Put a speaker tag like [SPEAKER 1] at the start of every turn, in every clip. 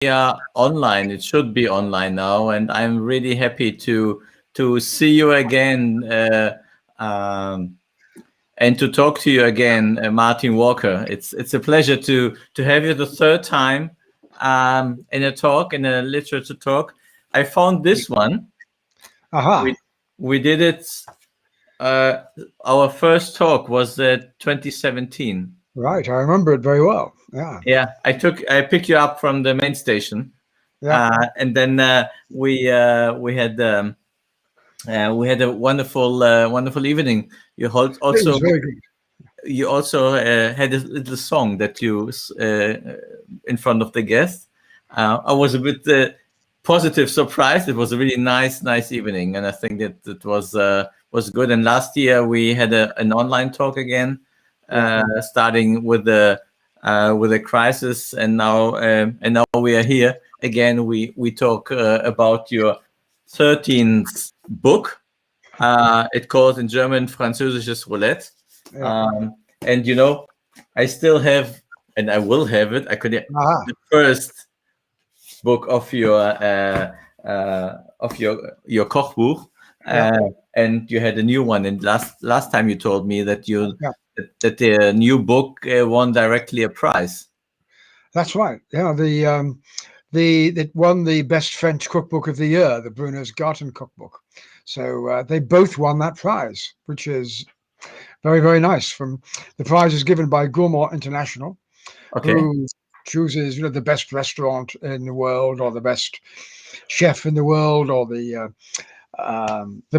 [SPEAKER 1] are online. It should be online now, and I'm really happy to see you again and to talk to you again, Martin Walker. It's a pleasure to have you the third time in a talk, in a literature talk. I found this one.
[SPEAKER 2] Aha,
[SPEAKER 1] We did it. Uh, our first talk was 2017.
[SPEAKER 2] right. I remember it very well. Yeah,
[SPEAKER 1] Yeah, I picked you up from the main station,
[SPEAKER 2] yeah.
[SPEAKER 1] and then we had a wonderful evening.
[SPEAKER 2] It was very good.
[SPEAKER 1] You also had a little song that you in front of the guest. I was a bit positive surprised. It was a really nice evening, and I think that it was good. And last year we had an online talk again,
[SPEAKER 2] Yeah.
[SPEAKER 1] starting with the crisis, and now we are here again. We talk about your 13th book. It calls in German Französisches Roulette.
[SPEAKER 2] Yeah.
[SPEAKER 1] And I still have, and I will have it. I could
[SPEAKER 2] Aha.
[SPEAKER 1] the first book of your Kochbuch,
[SPEAKER 2] Yeah.
[SPEAKER 1] and you had a new one. And last time you told me that
[SPEAKER 2] Yeah.
[SPEAKER 1] that the new book won directly a prize.
[SPEAKER 2] That's right. Yeah. The it won the best French cookbook of the year, the Bruno's Garten cookbook. So they both won that prize, which is very, very nice. From the prize is given by Gourmand International,
[SPEAKER 1] Okay.
[SPEAKER 2] who chooses the best restaurant in the world, or the best chef in the world, or the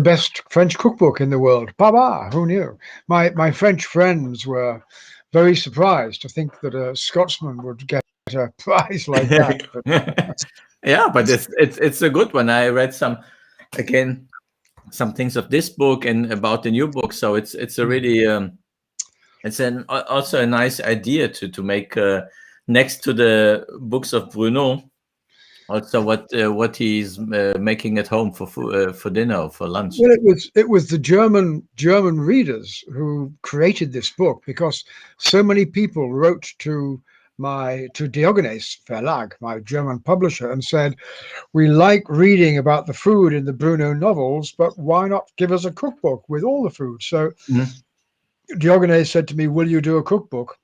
[SPEAKER 2] best French cookbook in the world. Baba, who knew? My French friends were very surprised to think that a Scotsman would get a prize like that. But
[SPEAKER 1] Yeah, but it's a good one. I read again some things of this book and about the new book, so it's a really also a nice idea to make next to the books of Bruno, also what he's making at home for dinner or for lunch.
[SPEAKER 2] well, it was the German readers who created this book, because so many people wrote to Diogenes Verlag, my German publisher, and said, we like reading about the food in the Bruno novels, but why not give us a cookbook with all the food? So
[SPEAKER 1] Mhm.
[SPEAKER 2] Diogenes said to me, will you do a cookbook?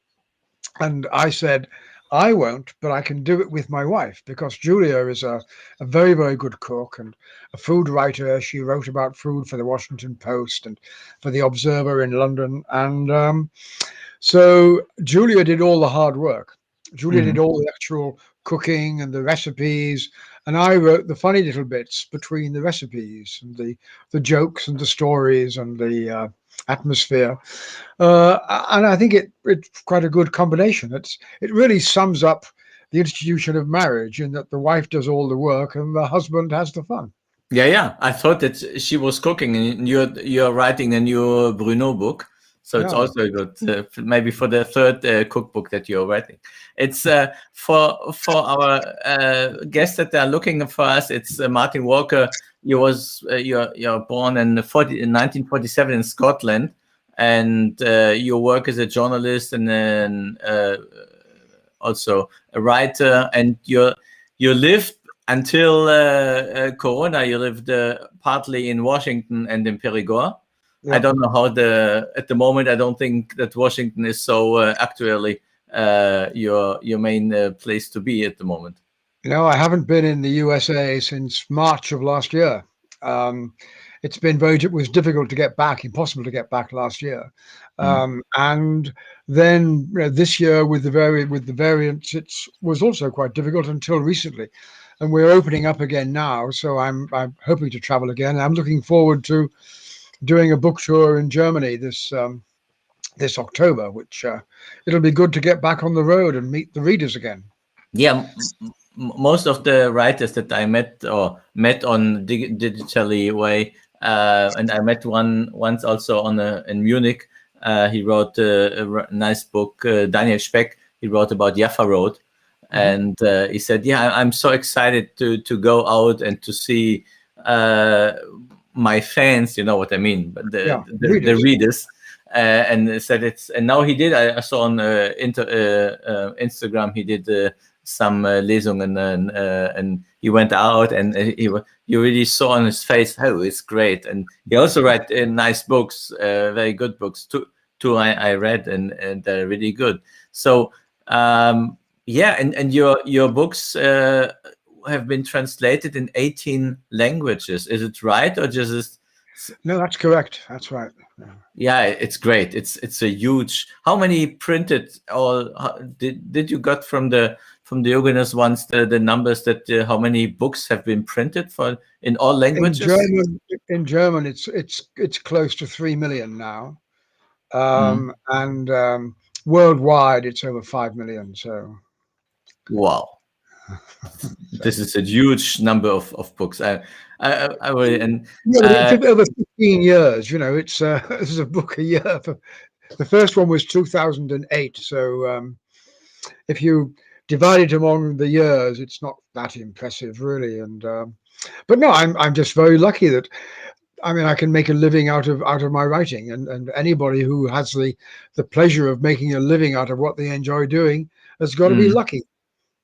[SPEAKER 2] And I said, I won't, but I can do it with my wife, because Julia is a very, very good cook and a food writer. She wrote about food for the Washington Post and for the Observer in London. And so Julia did all the hard work. Julia did
[SPEAKER 1] Mhm.
[SPEAKER 2] all the actual cooking and the recipes, and I wrote the funny little bits between the recipes and the jokes and the stories and the atmosphere. And I think it's quite a good combination. It really sums up the institution of marriage, in that the wife does all the work and the husband has the fun.
[SPEAKER 1] Yeah. I thought that she was cooking, and you're writing a new Bruno book, so it's
[SPEAKER 2] Yeah.
[SPEAKER 1] also good. Maybe for the third cookbook that you're writing. It's for our guests that are looking for us. It's Martin Walker. You're born in 1947 in Scotland, and you work as a journalist and then also a writer, and you lived until Corona. You lived partly in Washington and in Perigord. I
[SPEAKER 2] Yeah.
[SPEAKER 1] don't know how at the moment. I don't think that Washington is so actually your main place to be at the moment.
[SPEAKER 2] I haven't been in the USA since March of last year. Um, it was difficult to get back, impossible to get back last year.
[SPEAKER 1] Mm.
[SPEAKER 2] And then this year with the variants, it was also quite difficult until recently. And we're opening up again now, so I'm hoping to travel again. I'm looking forward to doing a book tour in Germany this October, which it'll be good to get back on the road and meet the readers again.
[SPEAKER 1] Yeah, most of the writers that I met on digitally way, and I met one once also in Munich. He wrote nice book. Daniel Speck. He wrote about Jaffa Road,
[SPEAKER 2] Mhm.
[SPEAKER 1] and he said, "Yeah, I'm so excited to go out and to see my fans. You know what I mean? But
[SPEAKER 2] Yeah,
[SPEAKER 1] the
[SPEAKER 2] readers.
[SPEAKER 1] readers." And said it's, and now he did. I saw on Instagram he did Lesungen, and he went out, and you really saw on his face, oh, it's great. And he also write nice books, very good books too. I read, and they're really good. So yeah, and your books have been translated in 18 languages. Is it right, or just?
[SPEAKER 2] No, that's correct. That's right.
[SPEAKER 1] Yeah, it's great. It's a huge. How many printed? Or did you got from the Huguenots once the numbers that how many books have been printed in all languages?
[SPEAKER 2] In German, it's close to 3 million now, and worldwide it's over 5 million. So,
[SPEAKER 1] wow. This is a huge number of books. I really, and
[SPEAKER 2] it took over 15 years. You know, it's this is a book a year. The first one was 2008. So if you divide it among the years, it's not that impressive, really. And but no, I'm just very lucky that I can make a living out of my writing, and anybody who has the pleasure of making a living out of what they enjoy doing has got to be lucky.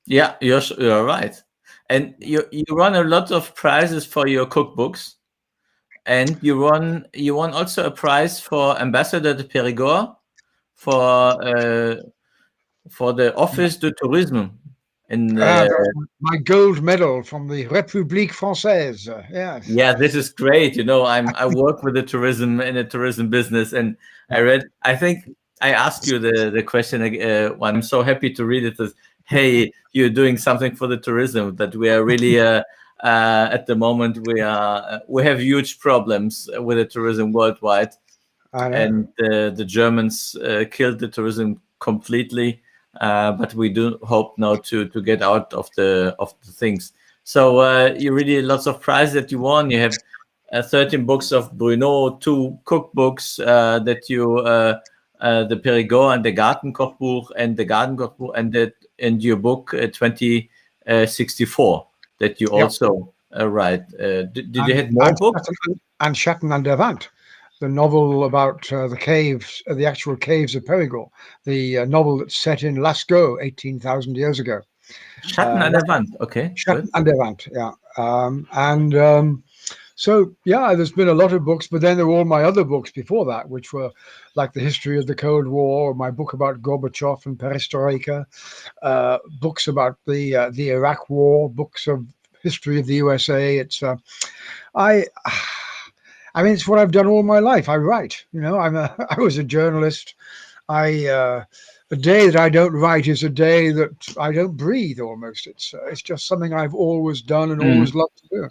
[SPEAKER 1] Yeah, you're right. And you won a lot of prizes for your cookbooks, and you won also a prize for Ambassador de Périgord for the Office de Tourisme.
[SPEAKER 2] My gold medal from the République Française. Yes.
[SPEAKER 1] Yeah, this is great. I work with the tourism business, and I think I asked you the question. I'm so happy to read it as, hey, you're doing something for the tourism, that we are really at the moment we have huge problems with the tourism worldwide, and the Germans killed the tourism completely. But we do hope now to get out of the things. So you really lots of prizes that you won. You have 13 books of Bruno, 2 cookbooks that you the Périgord and the Gartenkochbuch and the Gartenkochbuch, and your book 2064 that you also write. Did you have more books?
[SPEAKER 2] And Schatten an der Wand, the novel about the caves, the actual caves of Périgord, the novel that's set in Lascaux 18,000 years ago.
[SPEAKER 1] Schatten an der Wand, okay.
[SPEAKER 2] Schatten an der Wand, yeah. So, yeah, there's been a lot of books, but then there were all my other books before that, which were like the history of the Cold War, my book about Gorbachev and Perestroika, books about the Iraq War, books of history of the USA. It's it's what I've done all my life. I write. I was a journalist. A day that I don't write is a day that I don't breathe. Almost, it's just something I've always done and always loved to do.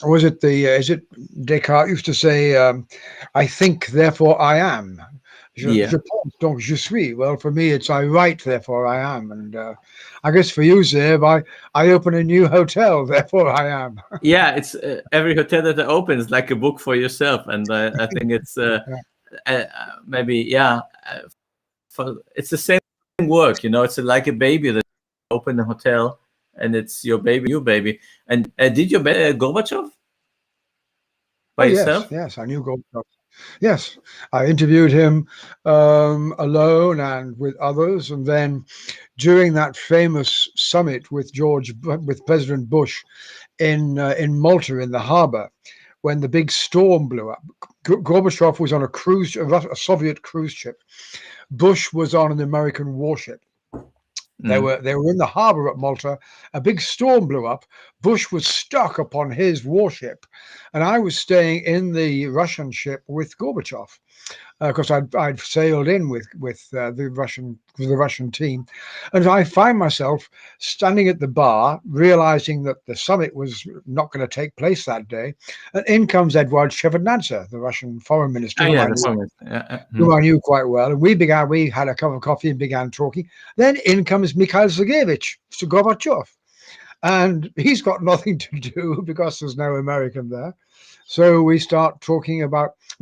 [SPEAKER 2] Was it is it Descartes used to say, I think, therefore I am. Je pense, donc je suis. Well, for me, it's I write, therefore I am. And I guess for you, Zeb, I open a new hotel, therefore I am.
[SPEAKER 1] Yeah, it's every hotel that I open is like a book for yourself. And I think it's maybe, it's the same work, it's like a baby that you open a hotel, and it's your baby, new baby. And did you meet Gorbachev by yourself?
[SPEAKER 2] Yes, I knew Gorbachev. Yes, I interviewed him alone and with others, and then during that famous summit with President Bush in Malta in the harbor, when the big storm blew up, Gorbachev was on a Soviet cruise ship. Bush was on an American warship. They were in the harbor at Malta. A big storm blew up. Bush was stuck upon his warship, and I was staying in the Russian ship with Gorbachev, because I'd sailed in with the Russian team, and I find myself standing at the bar, realizing that the summit was not going to take place that day, and in comes Eduard Shevardnadze, the Russian foreign minister, whom I knew quite well, and we had a cup of coffee and began talking. Then in comes Mikhail Sergeyevich Gorbachev, and he's got nothing to do because there's no American there. So we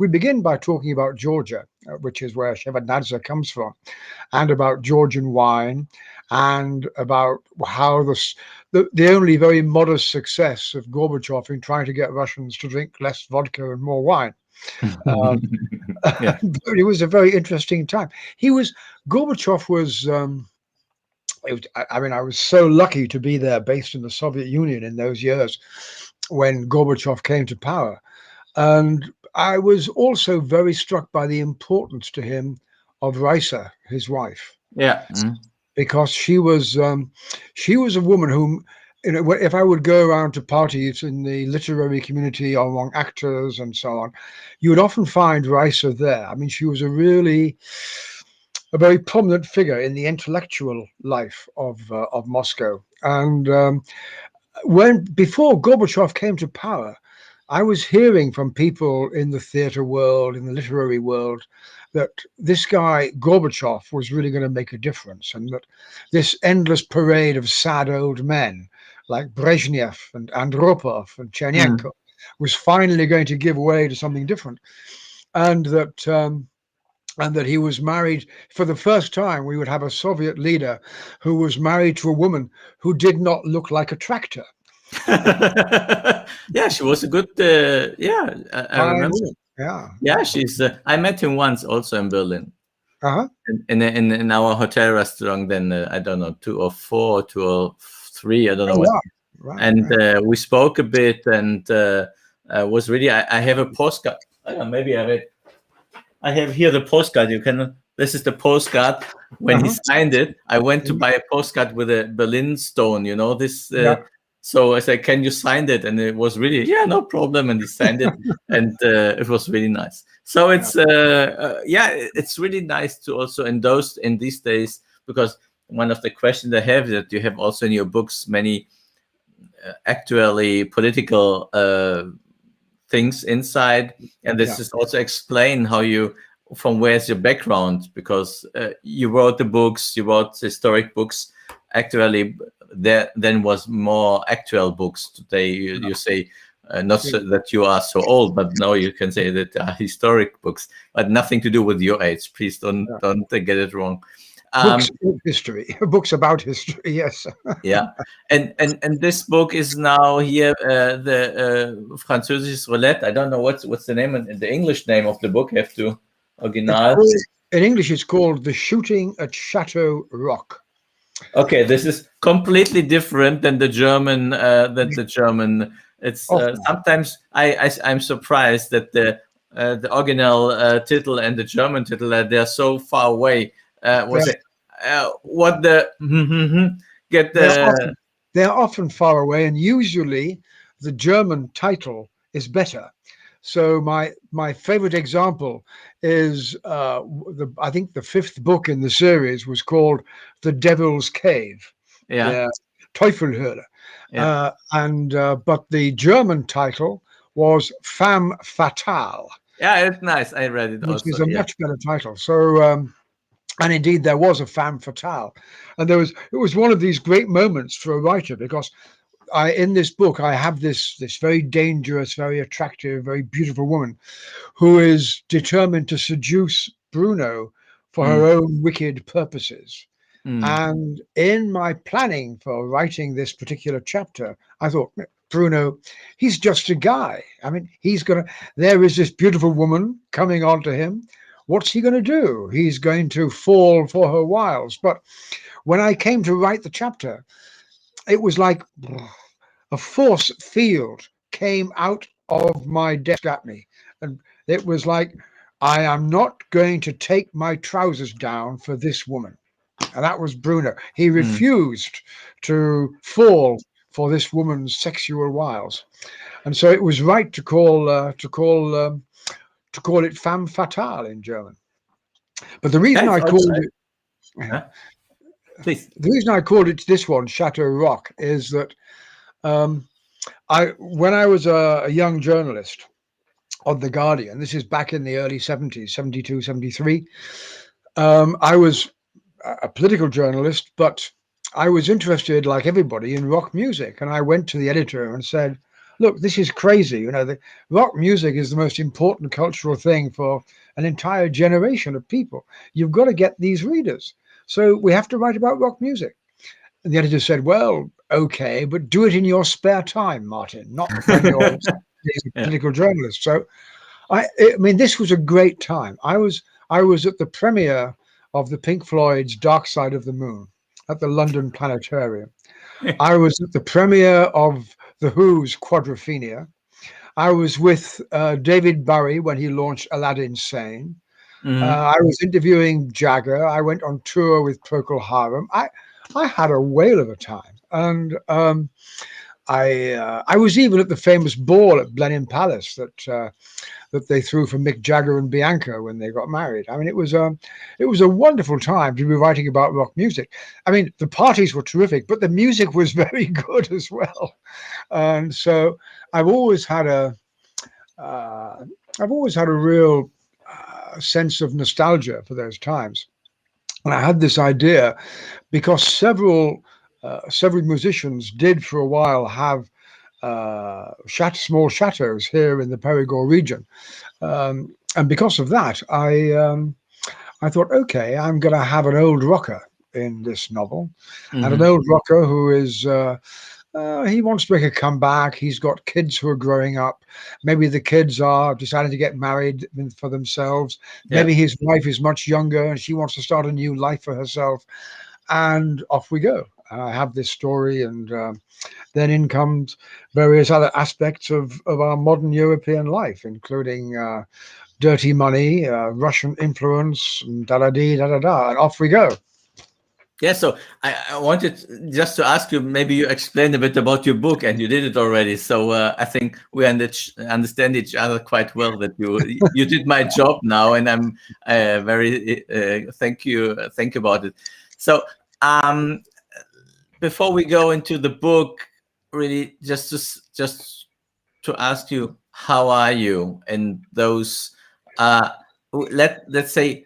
[SPEAKER 2] begin by talking about Georgia, which is where Shevardnadze comes from, and about Georgian wine, and about how the only very modest success of Gorbachev in trying to get Russians to drink less vodka and more wine. Um,
[SPEAKER 1] Yeah.
[SPEAKER 2] but it was a very interesting time. Gorbachev was, I mean, I was so lucky to be there based in the Soviet Union in those years when Gorbachev came to power. And I was also very struck by the importance to him of Raisa, his wife,
[SPEAKER 1] Yeah.
[SPEAKER 2] because she was a woman whom, you know, if I would go around to parties in the literary community or among actors and so on, you would often find Raisa there. I mean, she was a very prominent figure in the intellectual life of Moscow. And before Gorbachev came to power, I was hearing from people in the theater world, in the literary world, that this guy Gorbachev was really going to make a difference, and that this endless parade of sad old men like Brezhnev and Andropov and Chernenko was finally going to give way to something different, and that he was married for the first time. We would have a Soviet leader who was married to a woman who did not look like a tractor.
[SPEAKER 1] Yeah, she was a good. Yeah, I
[SPEAKER 2] Fine
[SPEAKER 1] remember.
[SPEAKER 2] woman. Yeah.
[SPEAKER 1] Yeah, she's. I met him once also in Berlin,
[SPEAKER 2] Uh-huh.
[SPEAKER 1] in our hotel restaurant. Then I don't know, 204, 203. I don't know
[SPEAKER 2] Oh,
[SPEAKER 1] what.
[SPEAKER 2] wow. Right.
[SPEAKER 1] And we spoke a bit, and was really. I have a postcard. I don't know, maybe I have here the postcard. You can. This is the postcard when he signed it. I went to buy a postcard with a Berlin stone. You know this.
[SPEAKER 2] Yeah.
[SPEAKER 1] So I said, "Can you sign it?" And it was really, yeah, no problem. And he signed it, and it was really nice. So it's it's really nice to also in these days, because one of the questions I have that you have also in your books many actually political things inside, and this is also explain how you from where's your background, because you wrote the books, you wrote historic books. Actually, there then was more actual books today. You say not so that you are so old, but now you can say that historic books, but nothing to do with your age. Please don't get it wrong.
[SPEAKER 2] Books of history, books about history. Yes.
[SPEAKER 1] Yeah, and this book is now here, the Französisches Roulette. I don't know what's the name and the English name of the book. Have to original.
[SPEAKER 2] In English, it's called The Shooting at Chateau Rock.
[SPEAKER 1] Okay, this is completely different than the German. It's sometimes I'm surprised that the original title and the German title they're so far away. What the get the?
[SPEAKER 2] They're often far away, and usually the German title is better. So my favorite example is I think the fifth book in the series was called The Devil's Cave.
[SPEAKER 1] Yeah.
[SPEAKER 2] Teufelhöhle.
[SPEAKER 1] Yeah.
[SPEAKER 2] But the German title was Femme Fatale.
[SPEAKER 1] Yeah, it's nice. I read it
[SPEAKER 2] which
[SPEAKER 1] also.
[SPEAKER 2] is a much better title. So and indeed there was a femme fatale, and it was one of these great moments for a writer, because in this book I have this very dangerous, very attractive, very beautiful woman who is determined to seduce Bruno for her own wicked purposes. And in my planning for writing this particular chapter, I thought, Bruno, he's just a guy. I mean, there is this beautiful woman coming on to him. What's he going to do? He's going to fall for her wiles. But when I came to write the chapter, it was like a force field came out of my desk at me. And it was like, I am not going to take my trousers down for this woman. And that was Bruno. He refused to fall for this woman's sexual wiles. And so it was right to call it femme fatale in German. But the reason I called it, the reason I called it this one, Chateau Rock, is that when I was a young journalist on The Guardian, this is back in the early 70s, 72, 73, I was a political journalist, but I was interested, like everybody, in rock music. And I went to the editor and said, look, this is crazy. You know, the rock music is the most important cultural thing for an entire generation of people. You've got to get these readers. So we have to write about rock music. And the editor said, well, okay, but do it in your spare time, Martin, not when you're a political journalist. So I mean, this was a great time. I was at the premiere of the Pink Floyd's Dark Side of the Moon at the London Planetarium. I was at the premiere of The Who's Quadrophenia. I was with David Bowie when he launched Aladdin Sane. I was interviewing Jagger. I went on tour with Procol Harum. I had a whale of a time, and I was even at the famous ball at Blenheim Palace that they threw for Mick Jagger and Bianca when they got married. I mean, it was a wonderful time to be writing about rock music. I mean, the parties were terrific, but the music was very good as well. And so I've always had a real sense of nostalgia for those times. And I had this idea because several musicians did for a while have small chateaus here in the Perigord region, and because of that, I thought, okay, I'm going to have an old rocker in this novel, and an old rocker who is he wants to make a comeback. He's got kids who are growing up. Maybe the kids are deciding to get married for themselves.
[SPEAKER 1] Yeah.
[SPEAKER 2] Maybe his wife is much younger and she wants to start a new life for herself. And off we go. I have this story, and then in comes various other aspects of our modern European life, including dirty money, Russian influence, and da-da-dee-da-da-da, and off we go.
[SPEAKER 1] Yeah, so I wanted just to ask you, maybe you explained a bit about your book, and you did it already. So I think we understand each other quite well, that you did my job now, and I'm very thank you about it. So before we go into the book, really just to ask you, how are you in those let's say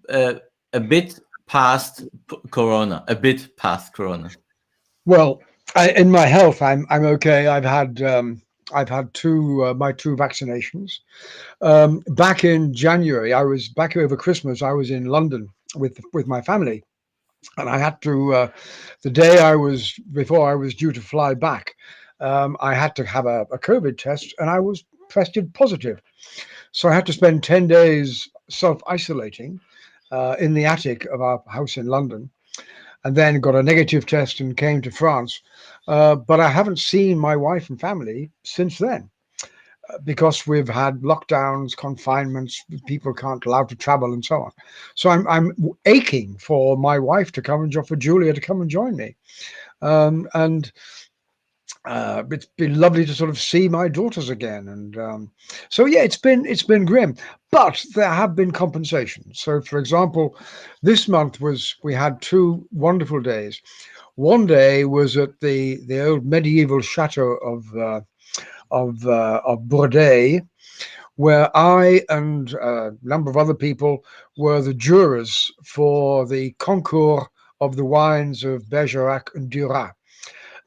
[SPEAKER 1] a bit past Corona.
[SPEAKER 2] Well, in my health, I'm okay. I've had my two vaccinations. Back in January, I was back over Christmas. I was in London with my family, and I had to the day before I was due to fly back, I had to have a COVID test, and I was tested positive. So I had to spend 10 days self-isolating in the attic of our house in London, and then got a negative test and came to France. But I haven't seen my wife and family since then because we've had lockdowns, confinements, people can't allowed to travel and so on. So I'm aching for my wife to come and for Julia to come and join me. And it's been lovely to sort of see my daughters again, and so yeah, it's been grim, but there have been compensations. So, for example, this month we had two wonderful days. One day was at the old medieval chateau of Bourdeille, where I and a number of other people were the jurors for the concours of the wines of Bergerac and Duras.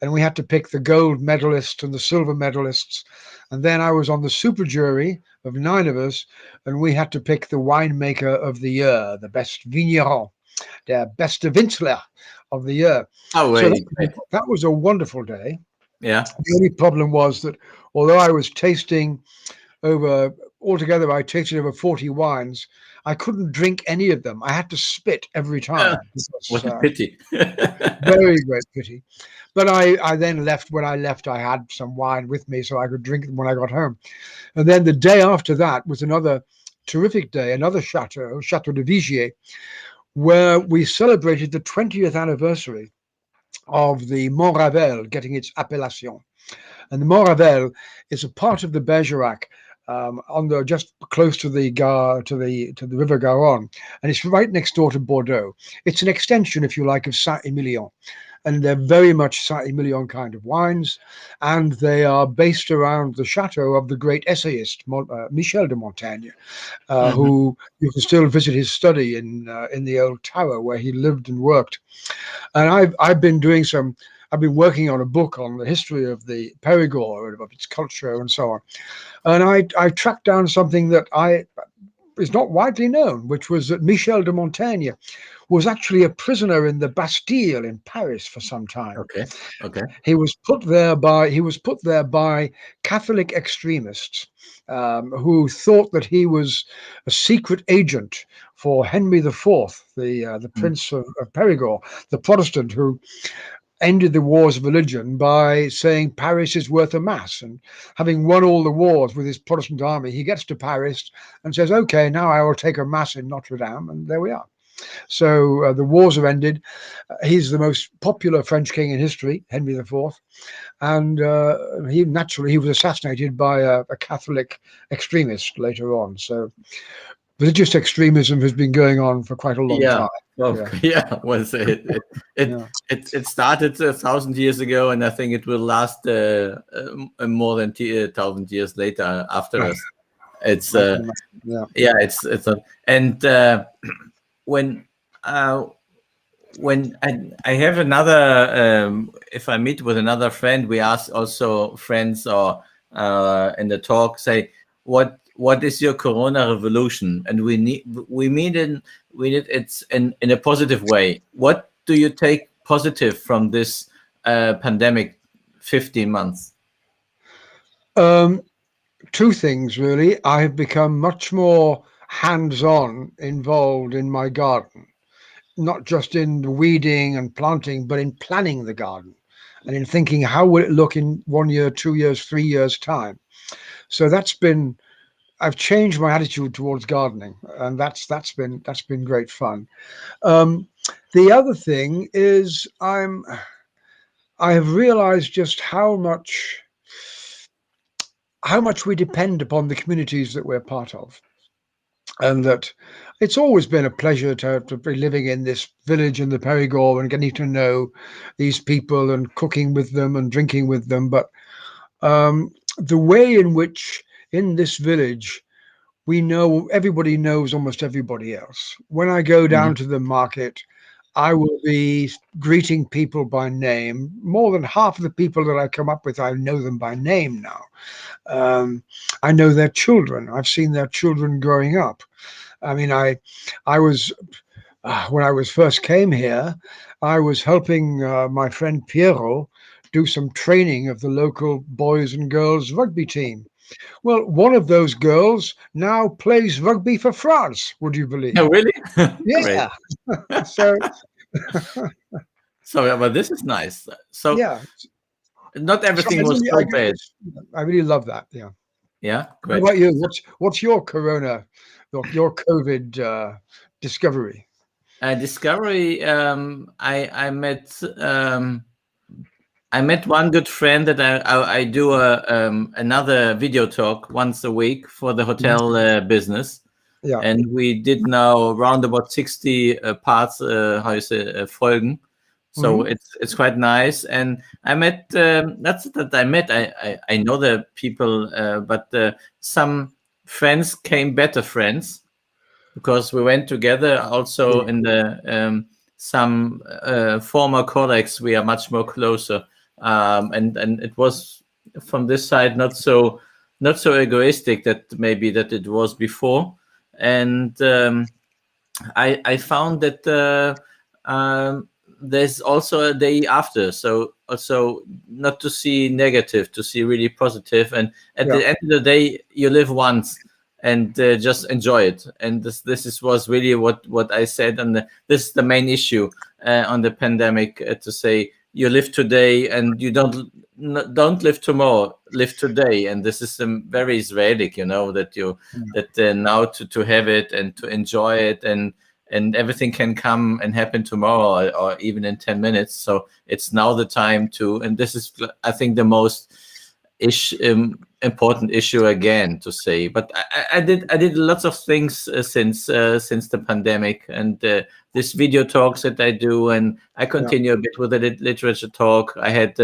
[SPEAKER 2] And we had to pick the gold medalists and the silver medalists. And then I was on the super jury of 9 of us, and we had to pick the winemaker of the year, the best vigneron, the best Winzler of the year.
[SPEAKER 1] Oh,
[SPEAKER 2] so
[SPEAKER 1] really?
[SPEAKER 2] that was a wonderful day.
[SPEAKER 1] Yeah.
[SPEAKER 2] The only problem was that although I was tasting altogether, I tasted over 40 wines, I couldn't drink any of them. I had to spit every time.
[SPEAKER 1] What a pity.
[SPEAKER 2] Very great pity. But I then left. When I left, I had some wine with me so I could drink them when I got home. And then the day after that was another terrific day, another Chateau de Vigier, where we celebrated the 20th anniversary of the Mont Ravel getting its appellation. And the Mont Ravel is a part of the Bergerac, just close to the river Garonne, and it's right next door to Bordeaux. It's an extension, if you like, of Saint-Emilion, and they're very much Saint-Emilion kind of wines, and they are based around the chateau of the great essayist Michel de Montaigne, who you can still visit his study in the old tower where he lived and worked. And I've been working on a book on the history of the Perigord, of its culture and so on. And I tracked down something that is not widely known, which was that Michel de Montaigne was actually a prisoner in the Bastille in Paris for some time.
[SPEAKER 1] Okay. Okay.
[SPEAKER 2] He was put there by Catholic extremists who thought that he was a secret agent for Henry IV, the Prince of Perigord, the Protestant who ended the wars of religion by saying Paris is worth a mass. And having won all the wars with his Protestant army, he gets to Paris and says, okay, now I will take a mass in Notre Dame. And there we are. So the wars have ended. He's the most popular French king in history, Henry IV. And he was assassinated by a Catholic extremist later on. So religious extremism has been going on for quite a long time.
[SPEAKER 1] Yeah. Well, it started 1,000 years ago, and I think it will last more than 1,000 years later after us. It's when I have another, if I meet with another friend, we ask also friends or in the talk, say, what is your Corona revolution? And we mean it in a positive way. What do you take positive from this pandemic 15 months?
[SPEAKER 2] Two things, really. I have become much more hands-on involved in my garden, not just in the weeding and planting, but in planning the garden and in thinking how will it look in 1 year, 2 years, 3 years time. So I've changed my attitude towards gardening, and that's been great fun. The other thing is I have realized just how much we depend upon the communities that we're part of. And that it's always been a pleasure to be living in this village in the Perigord and getting to know these people and cooking with them and drinking with them. But the way in which in this village everybody knows almost everybody else. When I go down to the market, I will be greeting people by name. More than half of the people that I come up with, I know them by name now. I know their children. I've seen their children growing up. I mean, I was when I first came here, I was helping my friend Piero do some training of the local boys and girls rugby team. Well, one of those girls now plays rugby for France. Would you believe?
[SPEAKER 1] Oh, really?
[SPEAKER 2] Yeah. So
[SPEAKER 1] but this is nice. So
[SPEAKER 2] yeah,
[SPEAKER 1] not everything was so bad.
[SPEAKER 2] I really love that. Yeah.
[SPEAKER 1] Yeah. Great.
[SPEAKER 2] What about you? What's your Corona, your COVID discovery?
[SPEAKER 1] Discovery. I met one good friend that I do another video talk once a week for the hotel business.
[SPEAKER 2] Yeah.
[SPEAKER 1] And we did now around about 60 parts, Folgen. So it's quite nice. And I met, that's that I met, I know the people, but some friends came better friends because we went together also in the, some former colleagues, we are much more closer. And it was from this side not so egoistic that it was before. And I found that there's also a day after, so also not to see negative, to see really positive. And at the end of the day, you live once, and just enjoy it. And this was really what I said, and this is the main issue on the pandemic, to say you live today and you don't live tomorrow, live today. And this is very Israeli, that now to have it and to enjoy it, and everything can come and happen tomorrow or even in 10 minutes. So it's now the time to, and this is, I think, the most important issue again to say. But I did lots of things since the pandemic, and this video talks that I do, and I continue a bit with the literature talk. I had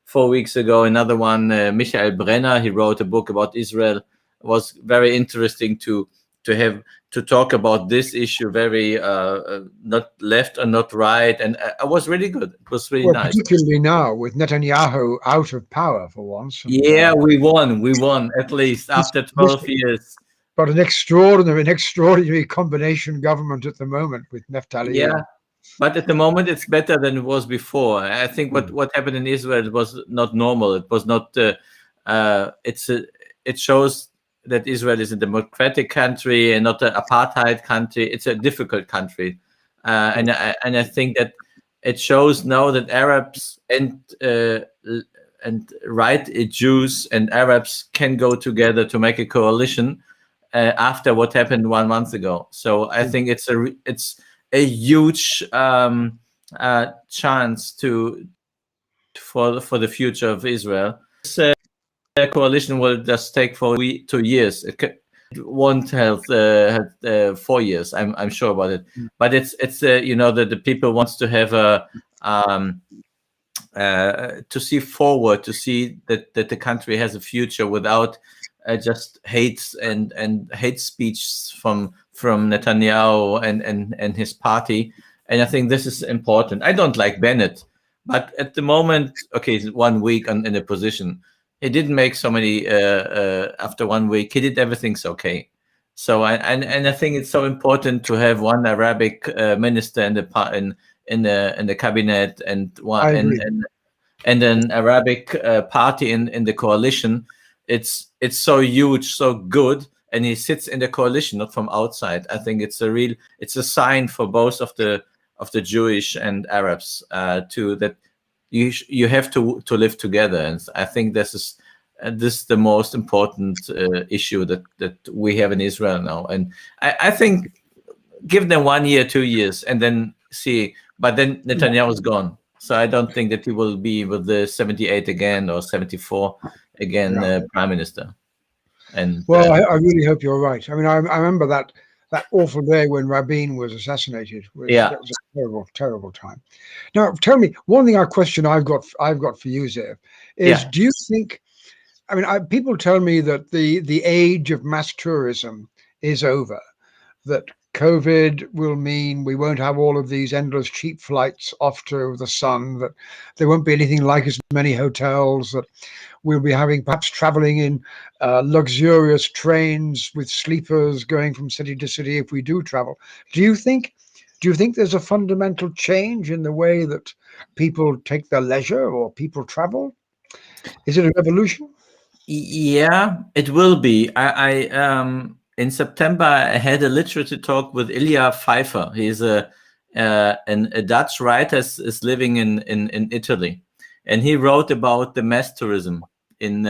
[SPEAKER 1] 4 weeks ago another one, Michael Brenner. He wrote a book about Israel. It was very interesting to talk about this issue, very not left or not right, and it was really good. It was really nice.
[SPEAKER 2] Particularly now with Netanyahu out of power for once.
[SPEAKER 1] Yeah, we won at least after 12 years.
[SPEAKER 2] but an extraordinary combination government at the moment with Neftali.
[SPEAKER 1] Yeah, but at the moment it's better than it was before. I think what happened in Israel was not normal. It was not. It shows that Israel is a democratic country and not an apartheid country. It's a difficult country, and I think that it shows now that Arabs and right Jews and Arabs can go together to make a coalition after what happened 1 month ago. So I think it's a huge chance for the future of Israel. This coalition will just take for 2 years. It won't have 4 years. I'm sure about it. But it's that the people wants to have a to see forward, to see that the country has a future without just hates and hate speech from Netanyahu and his party. And I think this is important. I don't like Bennett, but at the moment, okay, 1 week in a position, he didn't make so many. After 1 week, he did everything's okay. So I think it's so important to have one Arabic minister in the cabinet and an Arabic party in the coalition. It's so huge, so good, and he sits in the coalition, not from outside. I think it's a sign for both of the Jewish and Arabs that you have to live together, and I think this is the most important issue that we have in Israel now. And I think give them 1 year, 2 years, and then see. But then Netanyahu is gone, so I don't think that he will be with the 78 again or 74 again prime minister. And
[SPEAKER 2] I really hope you're right. I mean, I remember that awful day when Rabin was assassinated. That was a terrible, terrible time. Now, tell me one thing. Question I've got for you, Zev, is: do you think? I mean, people tell me that the age of mass tourism is over. That COVID will mean we won't have all of these endless cheap flights off to the sun. That there won't be anything like as many hotels. That we'll be having perhaps traveling in luxurious trains with sleepers going from city to city if we do travel. Do you think there's a fundamental change in the way that people take their leisure or people travel? Is it a revolution?
[SPEAKER 1] Yeah, it will be. I in September I had a literature talk with Ilya Pfeiffer. He's a Dutch writer, is living in Italy, and he wrote about the mass tourism in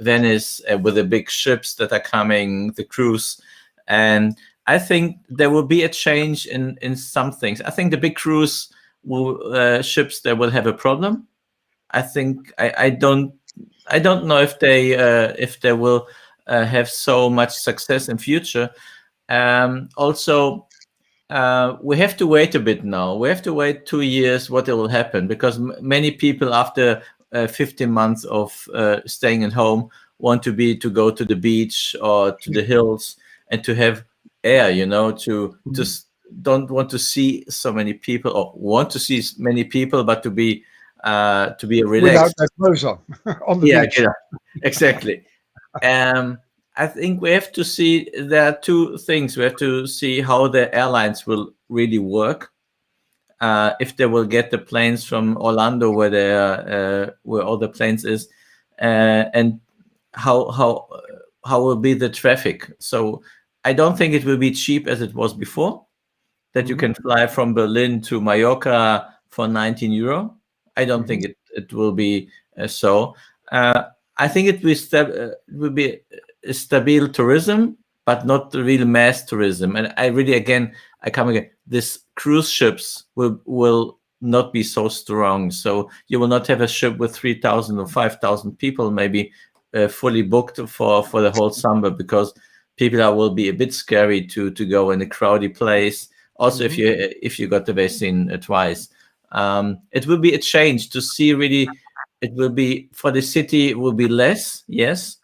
[SPEAKER 1] Venice with the big ships that are coming, the cruise. And I think there will be a change in some things. I think the big cruise ships, they will have a problem. I think I don't know if they will have so much success in future. Also, we have to wait a bit now. We have to wait 2 years what will happen, because many people after 15 months of staying at home want to go to the beach or to the hills and to have air, to just don't want to see so many people, or want to see many people, but to be relaxed
[SPEAKER 2] without their clothes on the beach.
[SPEAKER 1] Yeah, exactly. I think we have to see, there are two things. We have to see how the airlines will really work. If they will get the planes from Orlando, where all the planes is, and how will be the traffic. So I don't think it will be cheap as it was before, that you can fly from Berlin to Mallorca for 19 euro. I don't think it will be so. I think it will be a stable tourism, but not the real mass tourism. And I come again. This cruise ships will not be so strong. So you will not have a ship with 3,000 or 5,000 people, maybe fully booked for the whole summer, because people will be a bit scary to go in a crowded place. Also, if you got the vaccine twice, it will be a change to see really. It will be for the city. It will be less. Yes,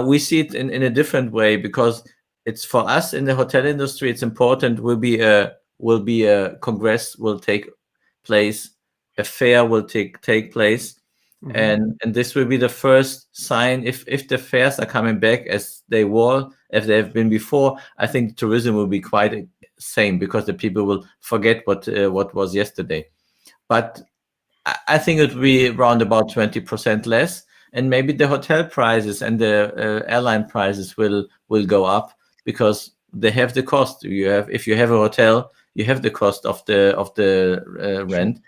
[SPEAKER 1] we see it in a different way, because it's for us in the hotel industry. It's important. Will be a congress will take place, a fair will take place, And this will be the first sign if the fares are coming back as they were, as they have been before. I think tourism will be quite the same because the people will forget what was yesterday. But I think it will be around about 20% less, and maybe the hotel prices and the airline prices will go up because they have the cost. If you have a hotel, you have the cost of the rent.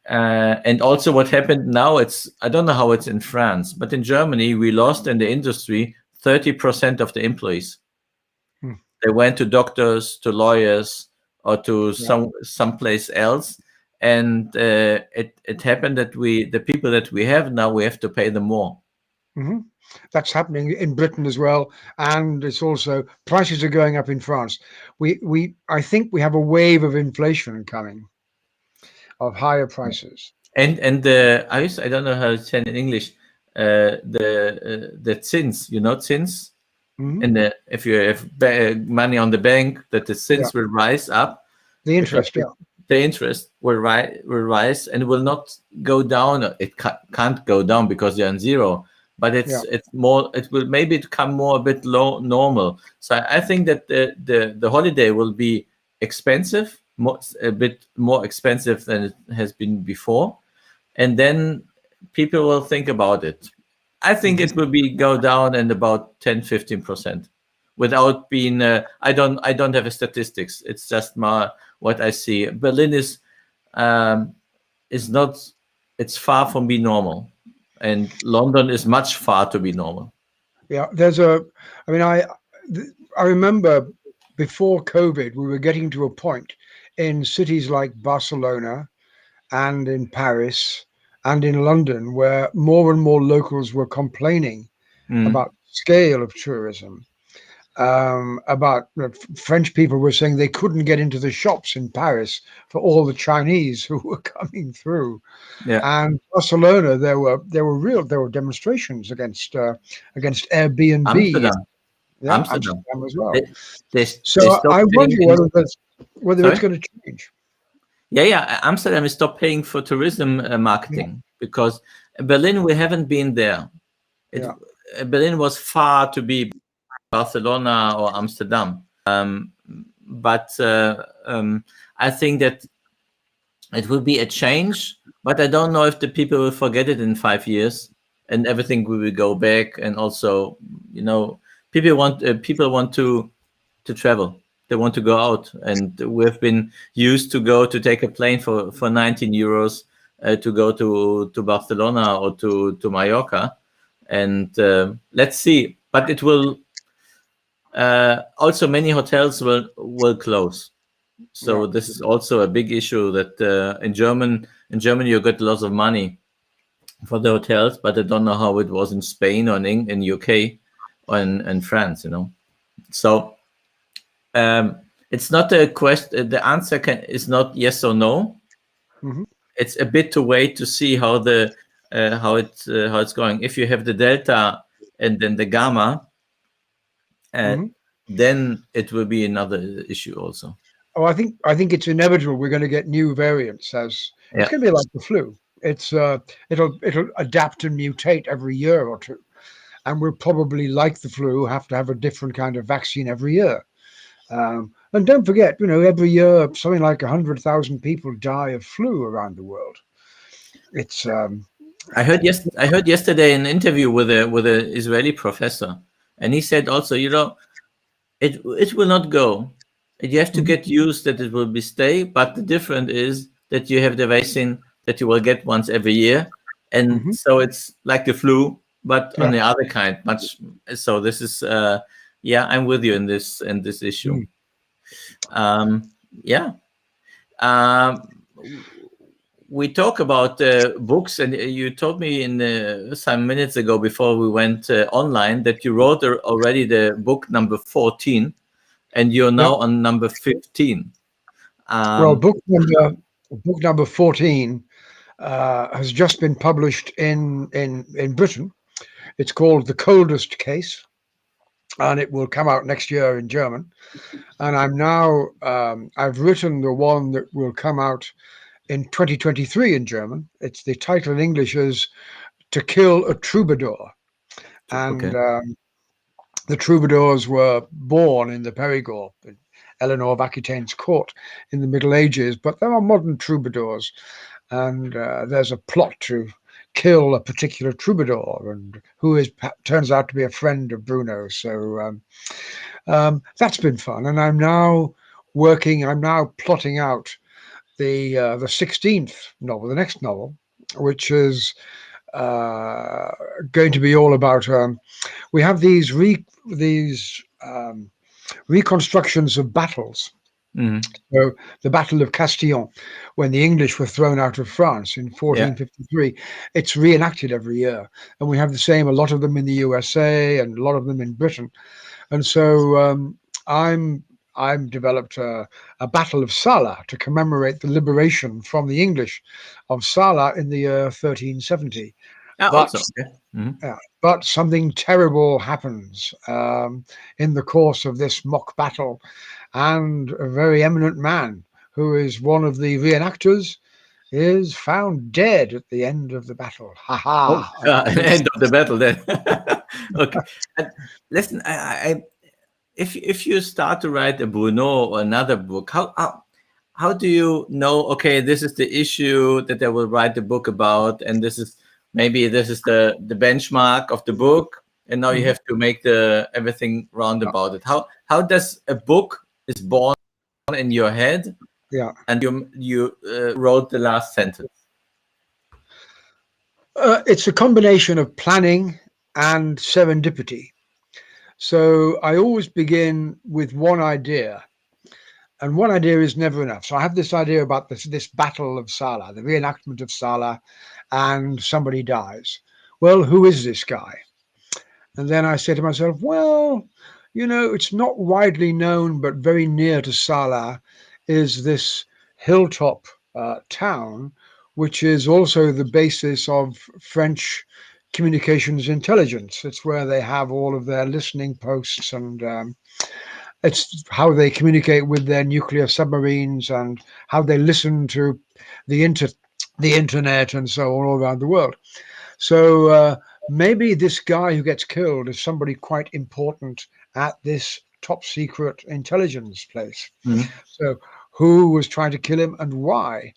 [SPEAKER 1] And also what happened now, I don't know how it's in France, but in Germany, we lost in the industry 30% of the employees. They went to doctors, to lawyers, or to someplace else. And it happened that the people that we have now, we have to pay them more.
[SPEAKER 2] That's happening in Britain as well, and it's also prices are going up in France. I think we have a wave of inflation coming, of higher prices.
[SPEAKER 1] And I don't know how to say it in English. The zins, zins, and if you have money on the bank, that the zins will rise up.
[SPEAKER 2] The interest,
[SPEAKER 1] the interest will rise and will not go down. It can't go down because they're on zero. But it's more. It will maybe become more a bit normal. So I think that the holiday will be expensive, a bit more expensive than it has been before, and then people will think about it. I think it will go down in about 10-15%, without being. I don't have a statistics. It's just what I see. Berlin is not. It's far from being normal. And London is much far to be normal.
[SPEAKER 2] Yeah, I remember before COVID, we were getting to a point in cities like Barcelona and in Paris and in London where more and more locals were complaining about the scale of tourism. About French people were saying they couldn't get into the shops in Paris for all the Chinese who were coming through. And Barcelona, there were demonstrations against Airbnb.
[SPEAKER 1] Amsterdam
[SPEAKER 2] as well.
[SPEAKER 1] So
[SPEAKER 2] I wonder whether it's going to change.
[SPEAKER 1] Amsterdam is stopped paying for tourism marketing because Berlin, we haven't been there. Berlin was far to be Barcelona or Amsterdam. But I think that it will be a change, but I don't know if the people will forget it in 5 years and everything will go back. And also, people want to travel. They want to go out, and we've been used to take a plane for 19 euros to go to Barcelona or to Mallorca. And let's see, but it will. Also, many hotels will close, so this is also a big issue. That in Germany you get lots of money for the hotels, but I don't know how it was in Spain or in UK or in France. So it's not a question. The answer is not yes or no. It's a bit to wait to see how it's going. If you have the Delta and then the Gamma. Then it will be another issue also.
[SPEAKER 2] Oh, I think it's inevitable. We're going to get new variants. It's going to be like the flu. It'll adapt and mutate every year or two, and we'll probably, like the flu, have to have a different kind of vaccine every year. And don't forget, every year something like 100,000 people die of flu around the world. It's.
[SPEAKER 1] I heard yesterday an interview with a Israeli professor. And he said also, it will not go. You have to get used that it will stay. But the difference is that you have the vaccine that you will get once every year. And so it's like the flu, but on the other kind. So this is, I'm with you in this issue. We talk about books, and you told me some minutes ago before we went online that you wrote already the book number 14, and you're now on number 15.
[SPEAKER 2] Well, book number 14 has just been published in Britain. It's called The Coldest Case, and it will come out next year in German. And I'm now I've written the one that will come out in 2023 in German. It's the title in English is To Kill a Troubadour. And the troubadours were born in the Perigord, in Eleanor of Aquitaine's court in the Middle Ages, but there are modern troubadours, and there's a plot to kill a particular troubadour, and who turns out to be a friend of Bruno. So that's been fun, and I'm now plotting out the 16th novel, the next novel, which is going to be all about. We have these reconstructions of battles. So the Battle of Castillon, when the English were thrown out of France in 1453, it's reenacted every year, and we have the same. A lot of them in the USA and a lot of them in Britain, and so I'm developed a Battle of Salah to commemorate the liberation from the English of Salah in the year 1370. But something terrible happens in the course of this mock battle, and a very eminent man who is one of the reenactors is found dead at the end of the battle. Ha ha!
[SPEAKER 1] End of the battle then. Okay. And listen, if you start to write a Bruno or another book, how do you know? Okay, this is the issue that I will write the book about, and this is the benchmark of the book, and now you have to make everything round about it. How does a book is born in your head?
[SPEAKER 2] Yeah,
[SPEAKER 1] and you wrote the last sentence.
[SPEAKER 2] It's a combination of planning and serendipity. So I always begin with one idea, and one idea is never enough. So I have this idea about this battle of Salah, the reenactment of Salah, and somebody dies. Well, who is this guy? And then I say to myself, well, it's not widely known, but very near to Salah is this hilltop town, which is also the basis of French communications intelligence. It's where they have all of their listening posts, and it's how they communicate with their nuclear submarines, and how they listen to the internet and so on all around the world. So maybe this guy who gets killed is somebody quite important at this top secret intelligence place. So who was trying to kill him and why?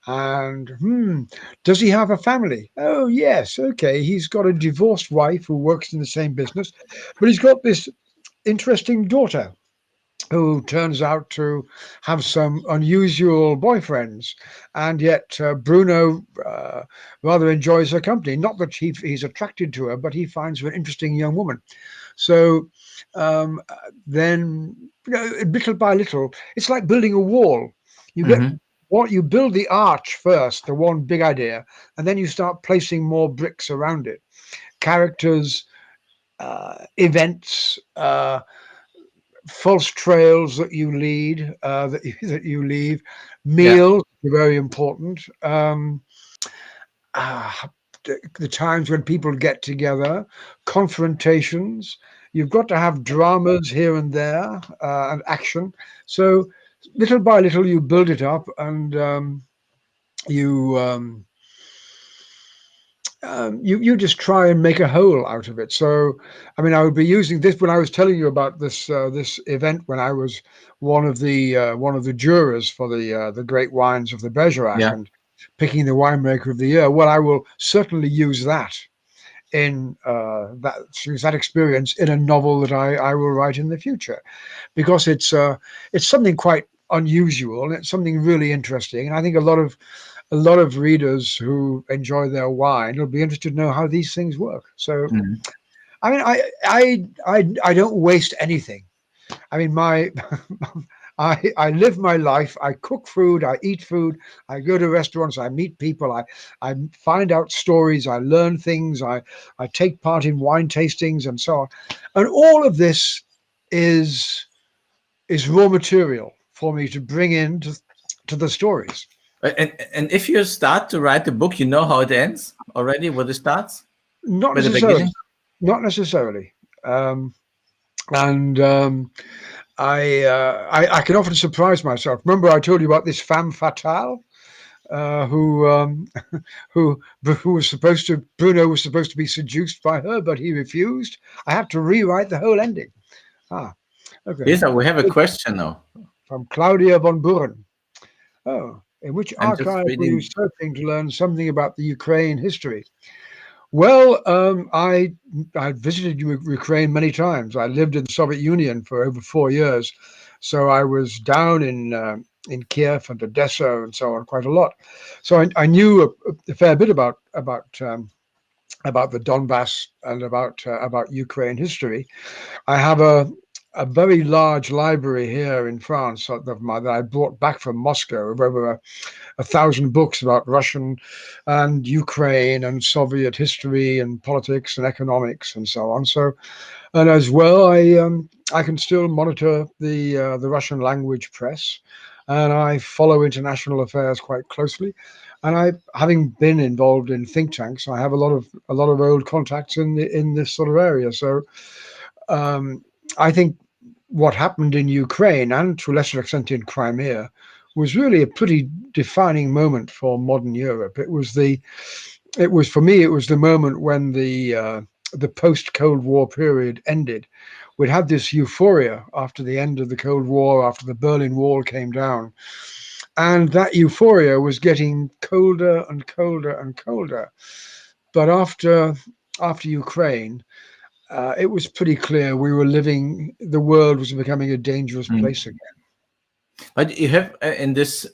[SPEAKER 2] And does he have a family? Oh, yes. Okay. He's got a divorced wife who works in the same business, but he's got this interesting daughter who turns out to have some unusual boyfriends, and yet Bruno rather enjoys her company. Not that he's attracted to her, but he finds her an interesting young woman. So then, little by little, it's like building a wall. You build the arch first, the one big idea, and then you start placing more bricks around it. Characters, events, false trails that you lead, that you leave, meals are very important. The times when people get together, confrontations. You've got to have dramas here and there, and action. So little by little, you build it up, and you just try and make a whole out of it. So, I mean, I would be using this when I was telling you about this event when I was one of the jurors for the great wines of the Bergerac and picking the winemaker of the year. Well, I will certainly use that in that experience in a novel that I will write in the future, because it's something quite unusual, and it's something really interesting, and I think a lot of readers who enjoy their wine will be interested to know how these things work. So, I mean, I don't waste anything. I mean, I live my life. I cook food. I eat food. I go to restaurants. I meet people. I find out stories. I learn things. I take part in wine tastings and so on. And all of this is raw material for me to bring into the stories.
[SPEAKER 1] And if you start to write the book, you know how it ends already, where it starts?
[SPEAKER 2] Not necessarily. Not necessarily. I can often surprise myself. Remember, I told you about this femme fatale. who who was supposed to, Bruno was supposed to be seduced by her, but he refused. I have to rewrite the whole ending. Ah, okay.
[SPEAKER 1] Yes, we have a question now.
[SPEAKER 2] From Claudia von Buren. Oh, in which
[SPEAKER 1] I'm just
[SPEAKER 2] archive were you
[SPEAKER 1] reading.
[SPEAKER 2] searching to learn something about the Ukraine history? Well, I visited Ukraine many times. I lived in the Soviet Union for over 4 years, so I was down in Kiev and Odessa and so on quite a lot. So I knew a fair bit about the Donbass and about Ukraine history. I have a very large library here in France that I brought back from Moscow of over 1,000 books about Russian and Ukraine and Soviet history and politics and economics and so on. So, and as well, I can still monitor the Russian language press, and I follow international affairs quite closely. And having been involved in think tanks, I have a lot of old contacts in this sort of area. So, I think what happened in Ukraine and to a lesser extent in Crimea was really a pretty defining moment for modern Europe. It was for me, it was the moment when the post-Cold War period ended. We'd had this euphoria after the end of the Cold War, after the Berlin Wall came down, and that euphoria was getting colder and colder and colder. But after Ukraine, it was pretty clear the world was becoming a dangerous place again.
[SPEAKER 1] But you have in this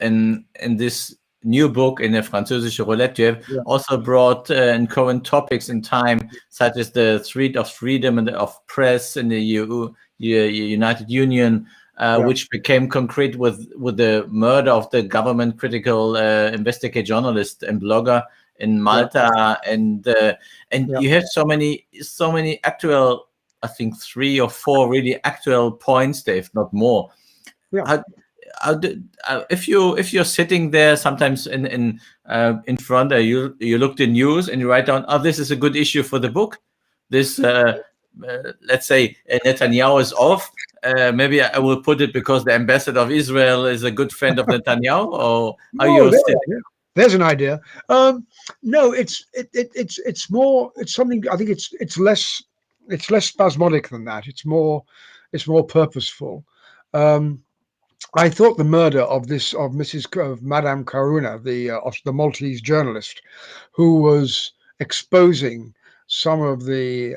[SPEAKER 1] new book in the Französische Roulette, you have also brought in current topics in time, such as the threat of freedom and of press in the United Union, which became concrete with the murder of the government critical investigative journalist and blogger in Malta, and you have so many actual, I think 3 or 4 really actual points there, if not more. If you're sitting there sometimes in front of you look the news and you write down, oh, this is a good issue for the book. This let's say Netanyahu is off. Maybe I will put it because the ambassador of Israel is a good friend of Netanyahu, or are you?
[SPEAKER 2] There's an idea. No, it's more. It's something. I think it's less spasmodic than that. It's more purposeful. I thought the murder of Madame Karuna, the Maltese journalist, who was exposing some of the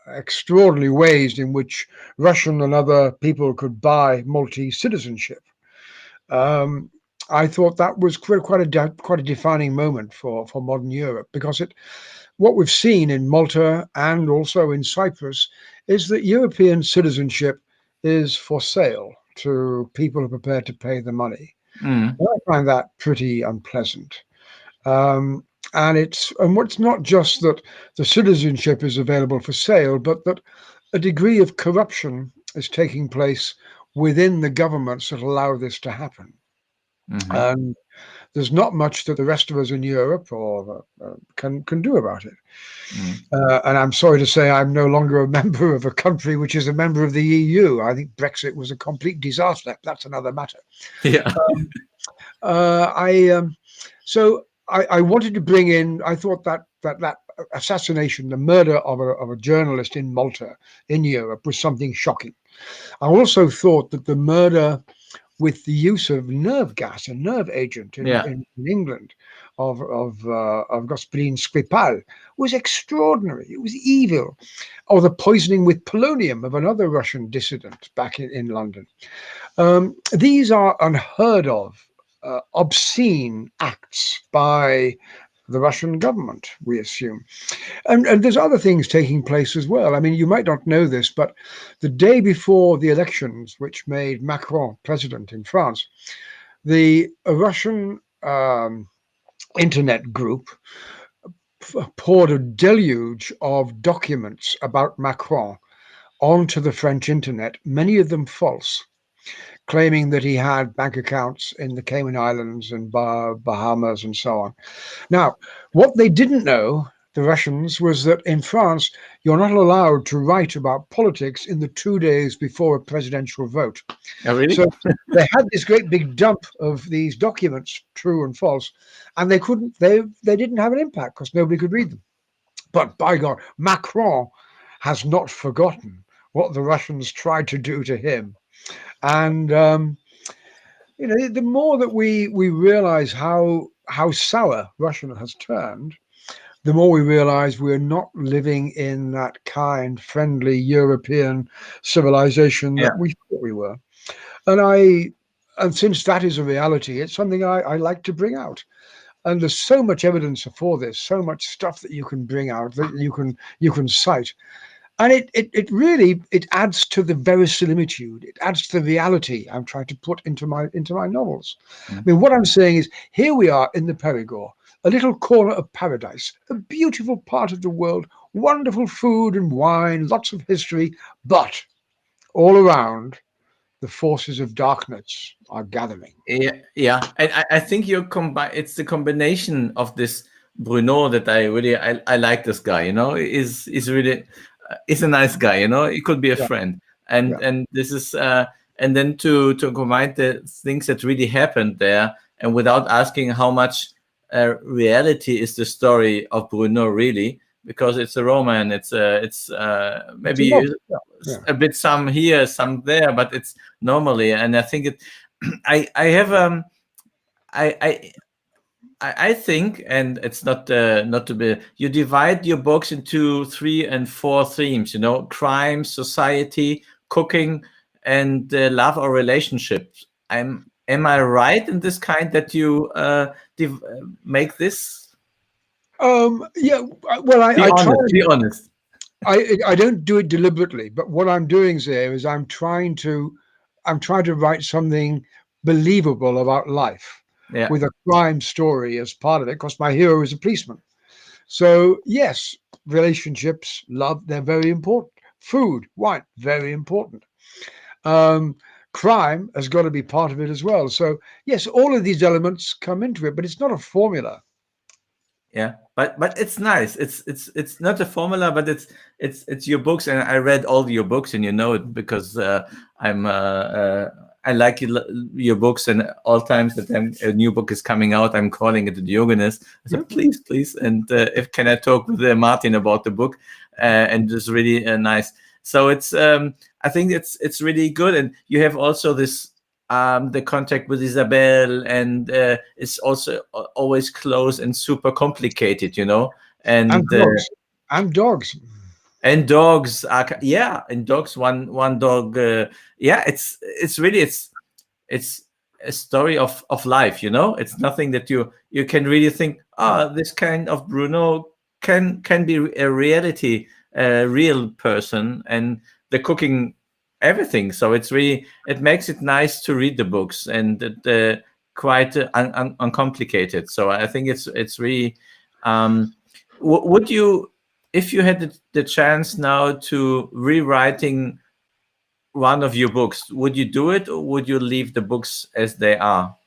[SPEAKER 2] extraordinary ways in which Russian and other people could buy Maltese citizenship. I thought that was quite a defining moment for modern Europe, because what we've seen in Malta and also in Cyprus is that European citizenship is for sale to people who are prepared to pay the money. And I find that pretty unpleasant. And it's not just that the citizenship is available for sale, but that a degree of corruption is taking place within the governments that allow this to happen. And there's not much that the rest of us in Europe can do about it. And I'm sorry to say I'm no longer a member of a country which is a member of the EU. I think Brexit was a complete disaster. That's another matter.
[SPEAKER 1] Yeah.
[SPEAKER 2] So I wanted to bring in, I thought that assassination, the murder of a journalist in Malta, in Europe, was something shocking. I also thought that the murder with the use of nerve gas, a nerve agent in England, of Господин Skripal, was extraordinary. It was evil. Or the poisoning with polonium of another Russian dissident back in London. These are unheard of, obscene acts by the Russian government, we assume. And there's other things taking place as well. I mean, you might not know this, but the day before the elections, which made Macron president in France, the Russian internet group poured a deluge of documents about Macron onto the French internet, many of them false, claiming that he had bank accounts in the Cayman Islands and Bahamas and so on. Now, what they didn't know, the Russians, was that in France, you're not allowed to write about politics in the 2 days before a presidential vote.
[SPEAKER 1] Oh, really?
[SPEAKER 2] So they had this great big dump of these documents, true and false, and they didn't have an impact because nobody could read them. But by God, Macron has not forgotten what the Russians tried to do to him. And the more that we realize how sour Russia has turned, the more we realize we're not living in that kind, friendly European civilization that we thought we were. And since that is a reality, it's something I like to bring out. And there's so much evidence for this, so much stuff that you can bring out, that you can cite. And it really adds to the verisimilitude. It adds to the reality I'm trying to put into my novels. I mean, what I'm saying is, here we are in the Perigord, a little corner of paradise, a beautiful part of the world, wonderful food and wine, lots of history, but all around, the forces of darkness are gathering.
[SPEAKER 1] Yeah. And I think it's the combination of this Bruno that I like this guy, is really is a nice guy, he could be a friend. And this is and then to combine the things that really happened there, and without asking how much reality is the story of Bruno really, because it's a roman, it's maybe a bit some here, some there, but it's normally. And I think I think, and it's not to be, you divide your books into 3 and 4 themes, crime, society, cooking, and love or relationships. Am I right in this kind that you make this?
[SPEAKER 2] Yeah. Well,
[SPEAKER 1] Be honest.
[SPEAKER 2] I don't do it deliberately, but what I'm doing there is I'm trying to write something believable about life, with a crime story as part of it, because my hero is a policeman. So yes, relationships, love, they're very important. Food, wine, very important. Crime has got to be part of it as well. So yes, all of these elements come into it, but it's not a formula.
[SPEAKER 1] Yeah, but it's nice. It's not a formula, but it's your books, and I read all your books, and it because I like your books, and all times that a new book is coming out, I'm calling it the Diogenes. I said, please, and if can I talk with Martin about the book, and it's really nice. So it's I think it's really good, and you have also this. The contact with Isabel, and it's also always close and super complicated, and
[SPEAKER 2] dogs. And dogs.
[SPEAKER 1] And dogs are, and dogs. One dog, it's really it's a story of life, It's nothing that you can really think, this kind of Bruno can be a reality, a real person, and the cooking. Everything. So it's really, it makes it nice to read the books, and quite uncomplicated. So I think it's really. Would you, if you had the chance now to rewriting one of your books, would you do it, or would you leave the books as they are?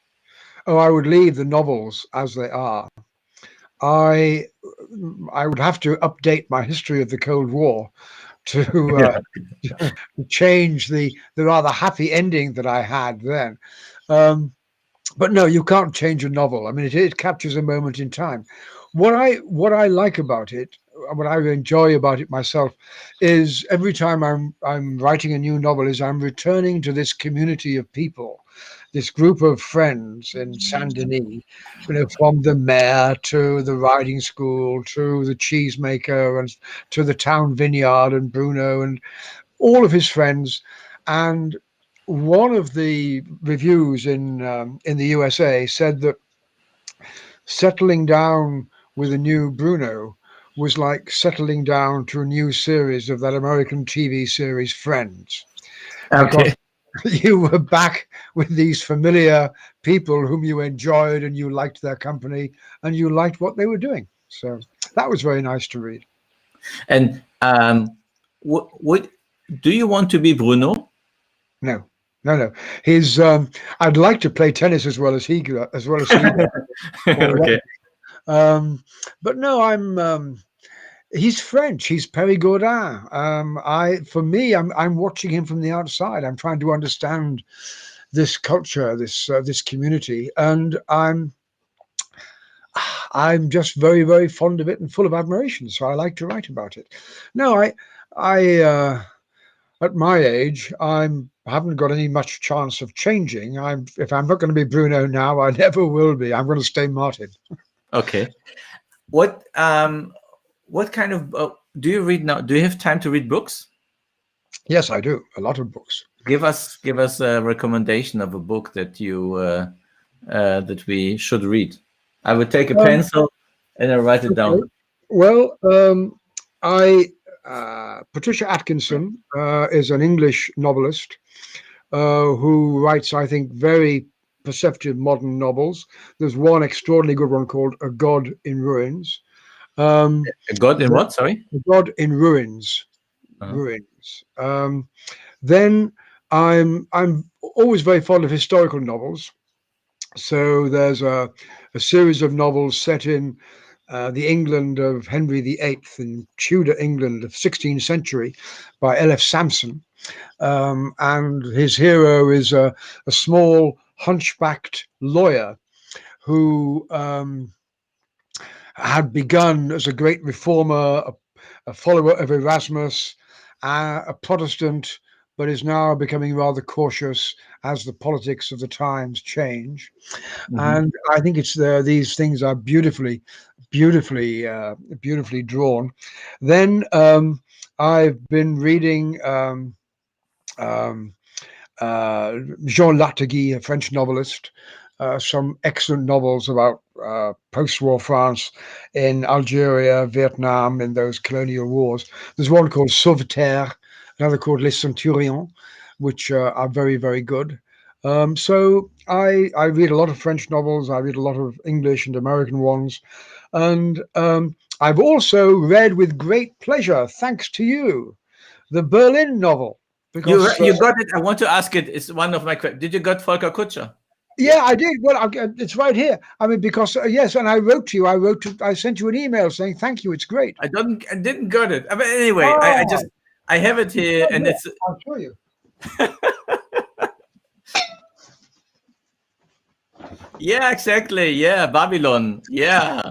[SPEAKER 2] Oh, I would leave the novels as they are. I would have to update my history of the Cold War to change the rather happy ending that I had then. But no, you can't change a novel. I mean, it captures a moment in time. What I like about it, what I enjoy about it myself, is every time I'm writing a new novel, is I'm returning to this community of people, this group of friends in Saint Denis, from the mayor to the riding school to the cheesemaker and to the town vineyard and Bruno and all of his friends. And one of the reviews in the USA said that settling down with a new Bruno was like settling down to a new series of that American TV series Friends.
[SPEAKER 1] Okay.
[SPEAKER 2] Because you were back with these familiar people whom you enjoyed, and you liked their company, and you liked what they were doing. So that was very nice to read.
[SPEAKER 1] And what do you want to be Bruno?
[SPEAKER 2] No. His I'd like to play tennis as well as he does.
[SPEAKER 1] Okay.
[SPEAKER 2] But no, He's French. He's Périgordin. I'm watching him from the outside. I'm trying to understand this culture, this community, and I'm just very, very fond of it and full of admiration. So I like to write about it. No, I at my age, I haven't got any much chance of changing. If I'm not going to be Bruno now, I never will be. I'm going to stay Martin.
[SPEAKER 1] Okay. What kind of do you read now? Do you have time to read books?
[SPEAKER 2] Yes, I do. A lot of books.
[SPEAKER 1] Give us a recommendation of a book that you that we should read. I would take a pencil and I write it down.
[SPEAKER 2] Well, Patricia Atkinson is an English novelist who writes, I think, very perceptive modern novels. There's one extraordinarily good one called A God in Ruins.
[SPEAKER 1] A God in what? Sorry?
[SPEAKER 2] A God in Ruins. Ruins. Then I'm always very fond of historical novels. So there's a series of novels set in the England of Henry VIII in Tudor England of 16th century by L.F. Sampson. And his hero is a small hunchbacked lawyer who had begun as a great reformer, a follower of Erasmus, a Protestant, but is now becoming rather cautious as the politics of the times change. And I think these things are beautifully drawn. Then I've been reading Jean Lategui, a French novelist, some excellent novels about post-war France in Algeria, Vietnam, in those colonial wars. There's one called Sauveterre, another called Les Centurions, which are very, very good. So I read a lot of French novels. I read a lot of English and American ones. And I've also read with great pleasure, thanks to you, the Berlin novel.
[SPEAKER 1] Because you got it. I want to ask it. It's one of my questions. Did you got Volker Kutscher?
[SPEAKER 2] Yeah, I did. Well, it's right here. I mean, because yes, and I wrote to you. I sent you an email saying thank you. It's great.
[SPEAKER 1] I didn't got it. But anyway, I have it here, and it's.
[SPEAKER 2] I'll show you.
[SPEAKER 1] Yeah, exactly. Yeah, Babylon. Yeah,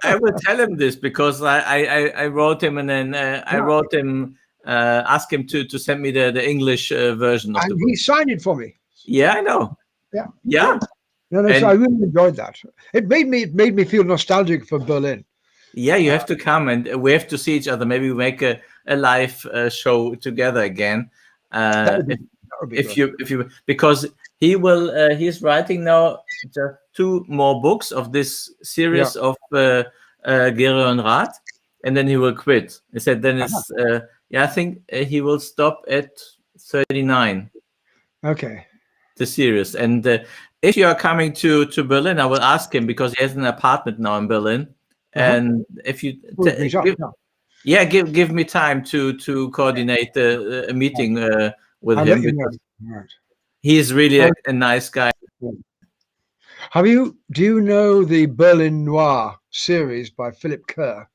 [SPEAKER 1] I will tell him this because I wrote him, and then I wrote him, ask him to send me the English version of the book.
[SPEAKER 2] He signed it for me.
[SPEAKER 1] Yeah, I know. Yeah.
[SPEAKER 2] No, so I really enjoyed that. It made me feel nostalgic for Berlin.
[SPEAKER 1] Yeah, you have to come, and we have to see each other. Maybe we make a live show together again.
[SPEAKER 2] That would be
[SPEAKER 1] if you because he's writing now just 2 more books of this series of Gere und Rat, and then he will quit. He said then it's I think he will stop at 39.
[SPEAKER 2] Okay.
[SPEAKER 1] The series. And if you are coming to Berlin, I will ask him because he has an apartment now in Berlin. And if you give me time to coordinate a meeting with him, because he is really a nice guy.
[SPEAKER 2] Do you know the Berlin Noir series by Philip Kerr?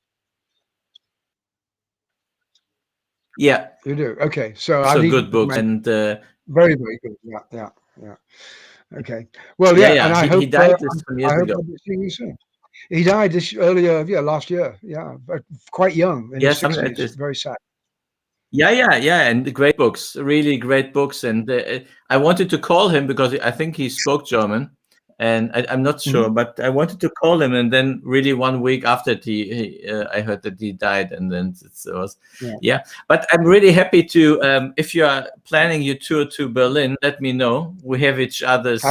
[SPEAKER 1] Yeah,
[SPEAKER 2] you do. Okay, so
[SPEAKER 1] it's a good book and
[SPEAKER 2] very, very good. Yeah. Okay. Well, and I hope
[SPEAKER 1] he died some years ago.
[SPEAKER 2] I'll be seeing you soon. He died last year. Yeah, but quite young. In his 60s. Very sad.
[SPEAKER 1] Yeah, and great books, really great books. And I wanted to call him because I think he spoke German, and I'm not sure, but I wanted to call him, and then really 1 week after I heard that he died, and then it was But I'm really happy to if you are planning your tour to Berlin, let me know. We have each other's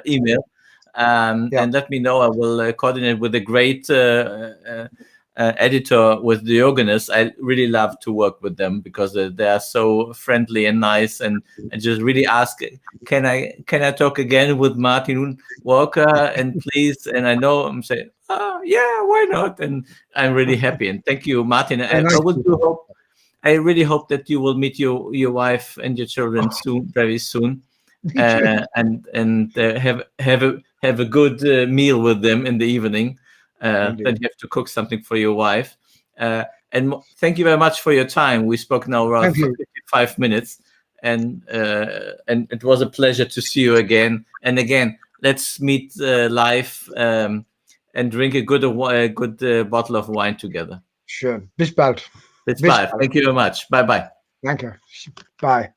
[SPEAKER 1] email, and let me know. I will coordinate with a great editor, with the organist. I really love to work with them because they are so friendly and nice, and just really ask, can I talk again with Martin Walker, and please, and I know I'm saying, yeah, why not? And I'm really happy, and thank you, Martin. I really hope that you will meet your wife and your children soon, very soon, and have a good meal with them in the evening. Then you have to cook something for your wife, And thank you very much for your time. We spoke now around 55 minutes, and it was a pleasure to see you again. And again, let's meet live and drink a good bottle of wine together.
[SPEAKER 2] Schön. Bis bald.
[SPEAKER 1] Bis bald. Thank you very much. Bye bye.
[SPEAKER 2] Danke. Bye.